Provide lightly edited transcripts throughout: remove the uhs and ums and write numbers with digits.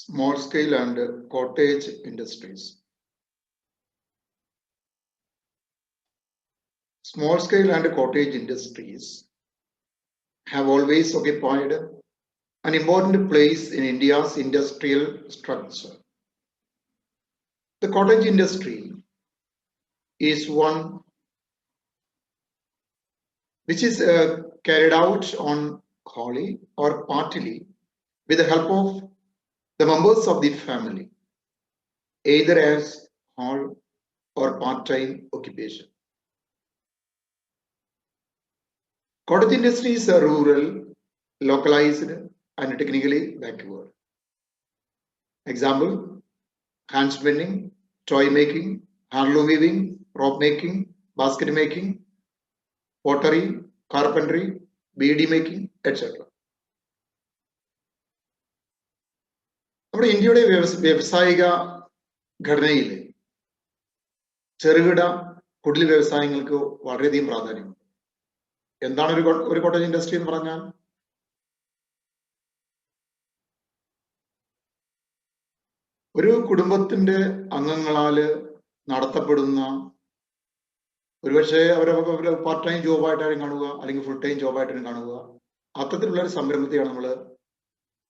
Small scale and cottage industries. Small scale and cottage industries have always occupied an important place in India's industrial structure. The cottage industry is one which is carried out on wholly or partly with the help of the members of the family, either as whole or part-time occupation. Cottage industries are rural, localized, and technically backward. Example: hand spinning, toy making, handloom weaving, rope making, basket making, pottery, carpentry, bead making, etc. നമ്മുടെ ഇന്ത്യയുടെ വ്യാവസായിക ഘടനയിൽ ചെറുകിട കുടിൽ വ്യവസായങ്ങൾക്ക് വളരെയധികം പ്രാധാന്യമുണ്ട്. എന്താണ് ഒരു കോട്ടേജ് ഇൻഡസ്ട്രി എന്ന് പറഞ്ഞാൽ? ഒരു കുടുംബത്തിന്റെ അംഗങ്ങളാൽ നടത്തപ്പെടുന്ന, ഒരുപക്ഷെ അവരെ പാർട്ട് ടൈം ജോബായിട്ടാണ് കാണുക, അല്ലെങ്കിൽ ഫുൾ ടൈം ജോബായിട്ടാണ് കാണുക, അത്തരത്തിലുള്ള ഒരു സംരംഭത്തെയാണ് നമ്മൾ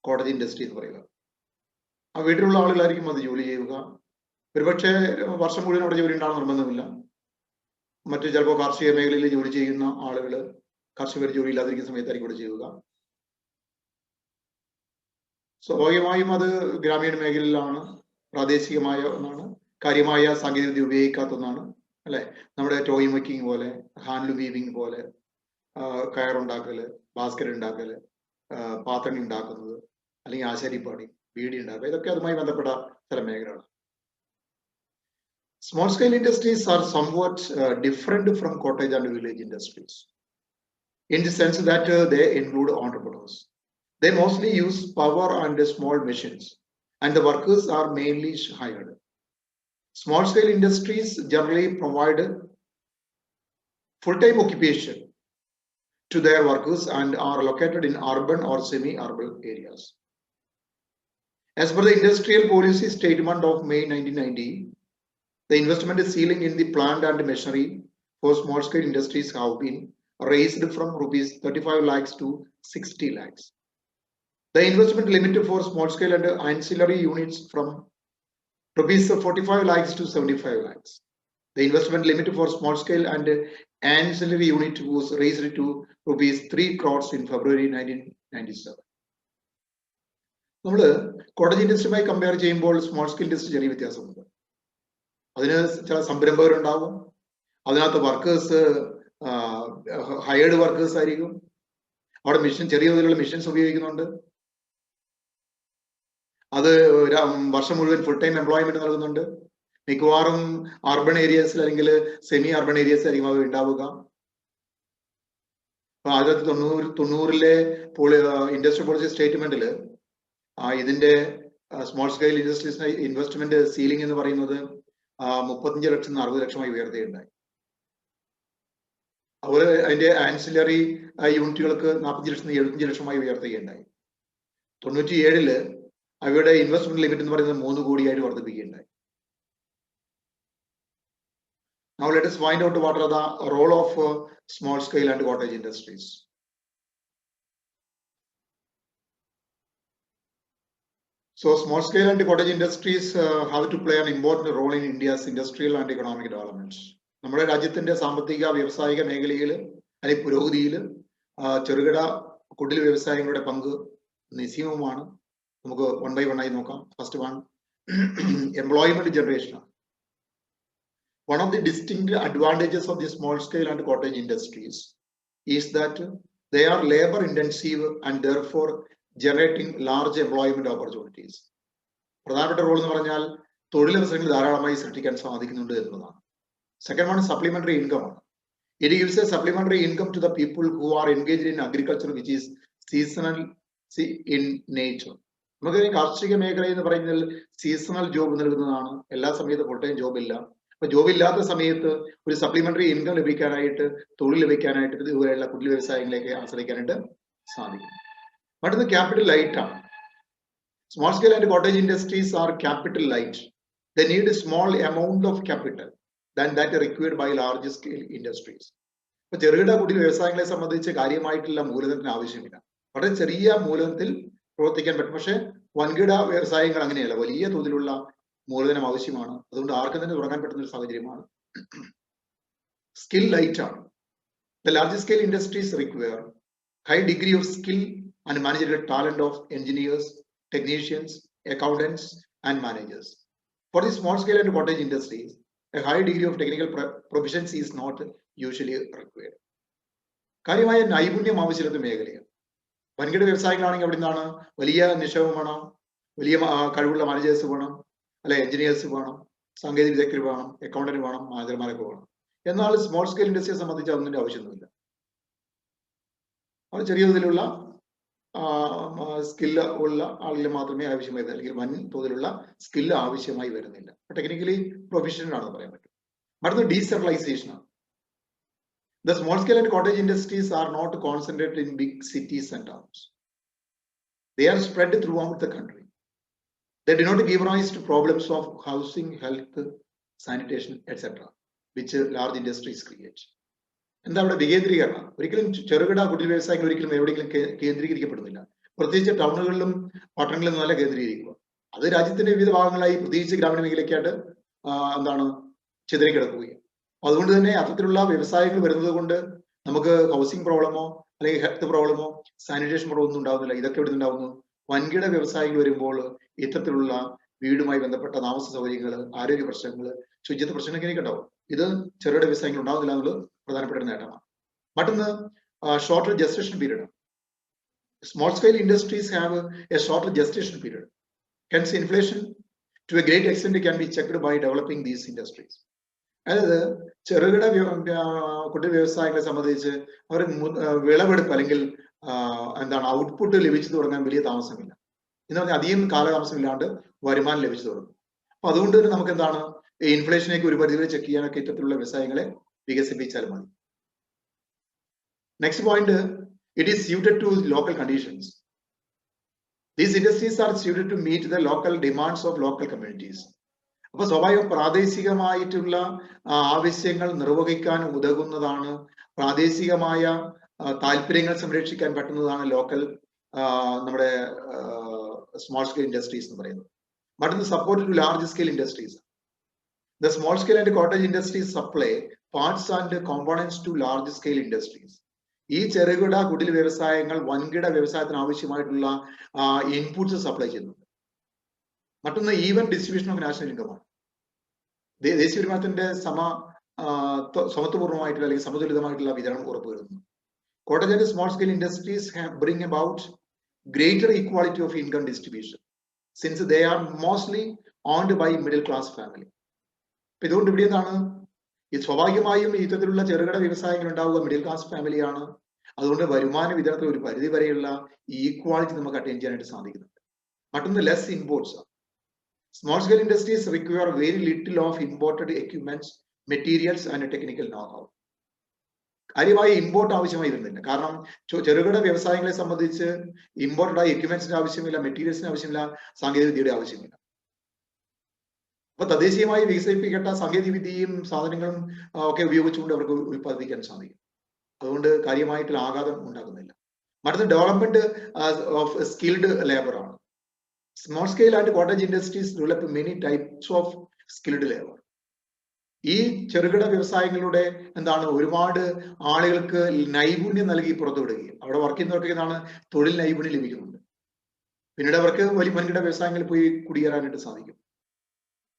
കോട്ടേജ് ഇൻഡസ്ട്രി എന്ന് പറയുക. ആ വീട്ടിലുള്ള ആളുകളായിരിക്കും അത് ജോലി ചെയ്യുക. ഒരുപക്ഷെ വർഷം മുഴുവൻ അവിടെ ജോലി ഉണ്ടാകാൻ നിർബന്ധമില്ല. മറ്റു ചിലപ്പോൾ കാർഷിക മേഖലയിൽ ജോലി ചെയ്യുന്ന ആളുകൾ കർഷകർ ജോലി ഇല്ലാതിരിക്കുന്ന സമയത്തായിരിക്കും ഇവിടെ ചെയ്യുക. സ്വാഭാവികമായും അത് ഗ്രാമീണ മേഖലയിലാണ്, പ്രാദേശികമായ ഒന്നാണ്, കാര്യമായ സാങ്കേതികവിദ്യ ഉപയോഗിക്കാത്ത ഒന്നാണ്, അല്ലെ? നമ്മുടെ ടോയ് മേക്കിംഗ് പോലെ, ഹാൻഡ്ലൂം വീവിംഗ് പോലെ, കയറുണ്ടാക്കല്, ബാസ്ക്കറ്റ് ഉണ്ടാക്കല്, പാത്രങ്ങൾ ഉണ്ടാക്കുന്നത്, അല്ലെങ്കിൽ ആശാരിപ്പാടി, ബീഡി ഉണ്ടാക്കുക, ഇതൊക്കെ അതുമായി ബന്ധപ്പെട്ട ചില മേഖലകളാണ്. Small scale industries are somewhat different from cottage and village industries in the sense that they include entrepreneurs. They mostly use power and small machines, and the workers are mainly hired. Small scale industries generally provide full-time occupation to their workers and are located in urban or semi-urban areas. As per the Industrial Policy Statement of May 1990, the investment ceiling in the plant and machinery for small scale industries have been raised from rupees 35 lakhs to 60 lakhs. The investment limit for small scale and ancillary units from rupees 45 lakhs to 75 lakhs. The investment limit for small scale and ancillary unit was raised to rupees 3 crores in February 1997. നമ്മൾ cottage ഇൻഡസ്ട്രിയുമായി compare ചെയ്യുമ്പോൾ small scale industry ചെറിയ വ്യത്യാസമുണ്ട്. അതിന് ചില സംരംഭകരുണ്ടാവും, അതിനകത്ത് workers hired workers ആയിരിക്കും, അവിടെ ചെറിയ തോതിലുള്ള മെഷീൻസ് ഉപയോഗിക്കുന്നുണ്ട്, അത് വർഷം മുഴുവൻ ഫുൾ ടൈം എംപ്ലോയ്മെന്റ് നൽകുന്നുണ്ട്. മിക്കവാറും അർബൺ ഏരിയസിൽ അല്ലെങ്കിൽ സെമി അർബൺ ഏരിയസിൽ ആയിരിക്കും അത് ഉണ്ടാവുക. 1990 ഇൻഡസ്ട്രി പോളിസി സ്റ്റേറ്റ്മെന്റിൽ ഇതിന്റെ സ്മോൾ സ്കെയിൽ ഇൻഡസ്ട്രീസിന്റെ ഇൻവെസ്റ്റ്മെന്റ് സീലിംഗ് എന്ന് പറയുന്നത് 35 ലക്ഷം 40 ലക്ഷമായി ഉയർത്തുകയുണ്ടായി. അതുപോലെ അതിന്റെ ആൻസിലറി യൂണിറ്റുകൾക്ക് 45 ലക്ഷം 75 ലക്ഷമായി ഉയർത്തുകയുണ്ടായി. 97 അവയുടെ ഇൻവെസ്റ്റ്മെന്റ് ലിമിറ്റ് എന്ന് പറയുന്നത് 3 കോടിയായിട്ട് വർദ്ധിപ്പിക്കുകയുണ്ടായി. Now let us find out what are the role of small scale and cottage industries. So small scale and cottage industries have to play an important role in India's industrial and economic development. നമ്മുടെ രാജ്യത്തിന്റെ സാമ്പത്തിക വ്യവസായിക മേഖലയിൽ അല്ലെങ്കിൽ പുരോഗതിയിൽ ചെറുകിട കുടിൽ വ്യവസായങ്ങളുടെ പങ്ക് നിസ്സീമമാണ്. നമുക്ക് വൺ ബൈ വൺ ആയി നോക്കാം. First one, employment generation. One of the distinct advantages of the small scale and cottage industries is that they are labor intensive and therefore generating large employment opportunities. പ്രധാനപ്പെട്ട role എന്ന് പറഞ്ഞാൽ തൊഴിലവസരങ്ങൾ ധാരാളമായി സൃഷ്ടിക്കാൻ സാധിക്കുന്നുണ്ട് എന്നതാണ്. സെക്കൻഡ് വൺ, സപ്ലിമെന്ററി ഇൻകം ആണ്. It gives a supplementary income to the people who are engaged in agriculture which is seasonal in nature. നമുക്ക് കാർഷിക മേഖല എന്ന് പറയുന്നത് സീസണൽ ജോബ് നൽകുന്നതാണ്. എല്ലാ സമയത്തും ഫുൾ ടൈം ജോബ് ഇല്ല. അപ്പൊ ജോബ് ഇല്ലാത്ത സമയത്ത് ഒരു സപ്ലിമെന്ററി ഇൻകം ലഭിക്കാനായിട്ട്, തൊഴിൽ ലഭിക്കാനായിട്ട് ഇതുപോലെയുള്ള കുടിൽ വ്യവസായങ്ങളെയൊക്കെ ആശ്രയിക്കാനായിട്ട് സാധിക്കും. മറ്റൊന്ന് ക്യാപിറ്റൽ ലൈറ്റ് ആണ്. Small scale and cottage industries are capital light. They need a small amount of capital than that required by large scale industries. ഇപ്പൊ ചെറുകിട കുടിൽ വ്യവസായങ്ങളെ സംബന്ധിച്ച് കാര്യമായിട്ടുള്ള മൂലധനത്തിന് ആവശ്യമില്ല. വളരെ ചെറിയ മൂലധനത്തിൽ പ്രവർത്തിക്കാൻ പറ്റും. പക്ഷെ വൻകിട വ്യവസായങ്ങൾ അങ്ങനെയല്ല, വലിയ തോതിലുള്ള മൂലധനം ആവശ്യമാണ്. അതുകൊണ്ട് ആർക്കും തന്നെ തുടങ്ങാൻ പറ്റുന്ന ഒരു സാഹചര്യമാണ്. സ്കിൽ ലൈറ്റ് ആണ്. The large scale industries require high degree of skill and managerial talent of engineers, technicians, accountants, and managers. For the small scale and cottage industries, a high degree of technical proficiency is not usually required. കാര്യമായ നൈപുണ്യം ആവശ്യമില്ലാത്ത മേഖലയാണ്. വൻകിട വ്യവസായങ്ങളാണെങ്കിൽ അവിടെ നിന്നാണ് വലിയ നിക്ഷേപം വേണം, വലിയ കഴിവുള്ള മാനേജേഴ്സ് വേണം, അല്ലെ എഞ്ചിനീയേഴ്സ് വേണം, സാങ്കേതിക വിദഗ്ധർ വേണം, അക്കൗണ്ടന്റ് വേണം, മാനേജർമാരൊക്കെ വേണം. എന്നാൽ സ്മോൾ സ്കെയിൽ ഇൻഡസ്ട്രിയെ സംബന്ധിച്ച് അതിന്റെ ആവശ്യമൊന്നുമില്ല. അത് ചെറിയ തോതിലുള്ള സ്കില്ല് ഉള്ള ആളുകൾ മാത്രമേ ആവശ്യമായി വരുന്നത്, അല്ലെങ്കിൽ വൻ തോതിലുള്ള സ്കില്ല് ആവശ്യമായി വരുന്നില്ല. ടെക്നിക്കലി പ്രൊഫഷണൽ ആണെന്ന് പറയാൻ പറ്റും. മറ്റൊന്ന് ഡീസെൻട്രലൈസേഷൻ ആണ്. The small scale and cottage industries are not concentrated in big cities and towns. They are spread throughout the country. They do not give rise to problems of housing, health, sanitation, etc., which large industries create. എന്താ അവിടെ വികേന്ദ്രീകരണം? ഒരിക്കലും ചെറുകിട കുടിൽ വ്യവസായങ്ങൾ ഒരിക്കലും എവിടെയെങ്കിലും കേന്ദ്രീകരിക്കപ്പെടുന്നില്ല. പ്രത്യേകിച്ച് ടൗണുകളിലും പട്ടണങ്ങളിലും നല്ല കേന്ദ്രീകരിക്കുക. അത് രാജ്യത്തിന്റെ വിവിധ ഭാഗങ്ങളായി, പ്രത്യേകിച്ച് ഗ്രാമീണ മേഖലയ്ക്കായിട്ട് ചിതറിക്കിടക്കുകയാണ്. അതുകൊണ്ട് തന്നെ അത്തരത്തിലുള്ള വ്യവസായങ്ങൾ വരുന്നത് കൊണ്ട് നമുക്ക് ഹൗസിംഗ് പ്രോബ്ലമോ അല്ലെങ്കിൽ ഹെൽത്ത് പ്രോബ്ലമോ സാനിറ്റേഷൻ പ്രോബ്ലം ഒന്നും ഉണ്ടാവുന്നില്ല. ഇതൊക്കെ എവിടെ ഉണ്ടാവുന്നു? വൻകിട വ്യവസായങ്ങൾ വരുമ്പോൾ ഇത്തരത്തിലുള്ള വീടുമായി ബന്ധപ്പെട്ട താമസ സൗകര്യങ്ങൾ, ആരോഗ്യ പ്രശ്നങ്ങൾ, ശുചിത്വ പ്രശ്നങ്ങളൊക്കെ ഉണ്ടാവും. ഇത് ചെറുകിട വ്യവസായങ്ങൾ ഉണ്ടാവുന്നില്ല എന്നുള്ളത് പ്രധാനപ്പെട്ട ഒരു നേട്ടമാണ്. മറ്റൊന്ന് shorter gestation period. Small scale industries have A shorter gestation period. Hence, inflation to a great extent can be checked by developing these industries. അതായത് ചെറുകിട കുടിൽ വ്യവസായങ്ങളെ സംബന്ധിച്ച് അവർ വിളവെടുപ്പ് അല്ലെങ്കിൽ ഔട്ട്പുട്ട് ലഭിച്ചു തുടങ്ങാൻ വലിയ താമസമില്ല. എന്ന് പറഞ്ഞാൽ അധികം കാലതാമസമില്ലാണ്ട് വരുമാനം ലഭിച്ചു തുടങ്ങും. അപ്പൊ അതുകൊണ്ട് തന്നെ നമുക്ക് ഇൻഫ്ലേഷനൊക്കെ ഒരു പരിധിവരെ ചെക്ക് ചെയ്യാനൊക്കെ ഇത്തരത്തിലുള്ള വ്യവസായങ്ങളെ വികസിപ്പിച്ചാൽ മതി. Next point, it is suited to local conditions. These industries are suited to meet the local demands of local communities. അപ്പൊ സ്വാഭാവികം പ്രാദേശികമായിട്ടുള്ള ആവശ്യങ്ങൾ നിർവഹിക്കാൻ ഉതകുന്നതാണ്, പ്രാദേശികമായ താല്പര്യങ്ങൾ സംരക്ഷിക്കാൻ പറ്റുന്നതാണ് ലോക്കൽ നമ്മുടെ സ്മോൾ സ്കെയിൽ ഇൻഡസ്ട്രീസ് എന്ന് പറയുന്നത്. മറ്റൊന്ന് support to large scale industries. The small scale and cottage industries supply parts and components to large scale industries. ഈ ചെറുകിട കുടിൽ വ്യവസായങ്ങൾ വൻകിട വ്യവസായത്തിന് ആവശ്യമായിട്ടുള്ള ഇൻപുട്സ് സപ്ലൈ ചെയ്യുന്നുണ്ട്. മറ്റൊന്ന് ഈവൻ ഡിസ്ട്രിബ്യൂഷൻ ഓഫ് നാഷണൽ ഇൻകമാണ്. ദേശീയ വരുമാനത്തിന്റെ സമത്വപൂർണ്ണമായിട്ടുള്ള അല്ലെങ്കിൽ സമതുലിതമായിട്ടുള്ള വിതരണം ഉറപ്പുവരുന്നു. Cottage and small scale industries bring about greater equality of income distribution since they are mostly owned by middle class family. അപ്പൊ ഇതുകൊണ്ട് ഇവിടെ എന്താണ് ഈ സ്വാഭാവികമായും ഇത്തരത്തിലുള്ള ചെറുകിട വ്യവസായങ്ങൾ ഉണ്ടാവുക മിഡിൽ ക്ലാസ് ഫാമിലിയാണ്. അതുകൊണ്ട് വരുമാന വിതരണത്തിൽ ഒരു പരിധി വരെയുള്ള ഈക്വാലിറ്റി നമുക്ക് അറ്റൈൻ ചെയ്യാനായിട്ട് സാധിക്കുന്നുണ്ട്. മറ്റൊന്ന് less imports. Small scale industries require very little of imported equipments, materials and technical no-how. കാര്യമായ ഇമ്പോർട്ട് ആവശ്യമായി വരുന്നില്ല. കാരണം ചെറുകിട വ്യവസായങ്ങളെ സംബന്ധിച്ച് ഇമ്പോർട്ടഡ് ആയ എക്യുപ്മെന്റ്സിന്റെ ആവശ്യമില്ല, മെറ്റീരിയൽസിന്റെ ആവശ്യമില്ല, സാങ്കേതിക വിദ്യയുടെ ആവശ്യമില്ല. അപ്പൊ തദ്ദേശീയമായി വികസിപ്പിക്കേണ്ട സാങ്കേതിക വിദ്യയും സാധനങ്ങളും ഒക്കെ ഉപയോഗിച്ചുകൊണ്ട് അവർക്ക് ഉത്പാദിപ്പിക്കാൻ സാധിക്കും. അതുകൊണ്ട് കാര്യമായിട്ടുള്ള ആഘാതം ഉണ്ടാകുന്നില്ല. മറ്റൊന്ന് ഡെവലപ്മെന്റ് ഓഫ് സ്കിൽഡ് ലേബർ ആണ്. Small scale and cottage industries develop many types of skilled labour. ഈ ചെറുകിട വ്യവസായങ്ങളുടെ ഒരുപാട് ആളുകൾക്ക് നൈപുണ്യം നൽകി പുറത്തുവിടുകയും അവിടെ വർക്ക് ചെയ്യുന്നവർക്ക് തൊഴിൽ നൈപുണ്യം ലഭിക്കുന്നുണ്ട്. പിന്നീട് അവർക്ക് വൻകിട വ്യവസായങ്ങളിൽ പോയി കുടിയേറാനായിട്ട് സാധിക്കും.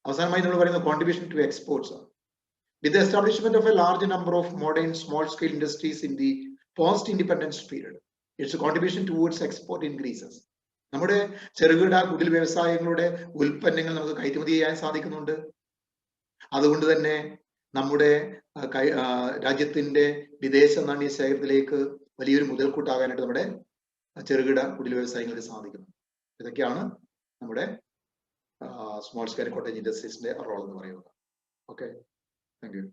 അവസാനമായി നമ്മൾ പറയുന്ന കോൺട്രിബ്യൂഷൻ ടു എക്സ്പോർട്സ് ആണ്. With the establishment of a large number of modern small-scale industries in the post-independence period, its contribution towards export increases. നമ്മുടെ ചെറുകിട കുടിൽ വ്യവസായങ്ങളുടെ ഉൽപ്പന്നങ്ങൾ നമുക്ക് കയറ്റുമതി ചെയ്യാൻ സാധിക്കുന്നുണ്ട്. അതുകൊണ്ട് തന്നെ നമ്മുടെ രാജ്യത്തിന്റെ വിദേശ നാണ്യ ശേഖരത്തിലേക്ക് വലിയൊരു മുതൽക്കൂട്ടാകാനായിട്ട് നമ്മുടെ ചെറുകിട കുടിൽ വ്യവസായങ്ങൾക്ക് സാധിക്കുന്നു. ഇതൊക്കെയാണ് നമ്മുടെ സ്മോൾ സ്കെയിൽ കോട്ടേജ് ഇൻഡസ്ട്രീസിന്റെ റോൾ എന്ന് പറയുന്നത്. Okay, thank you.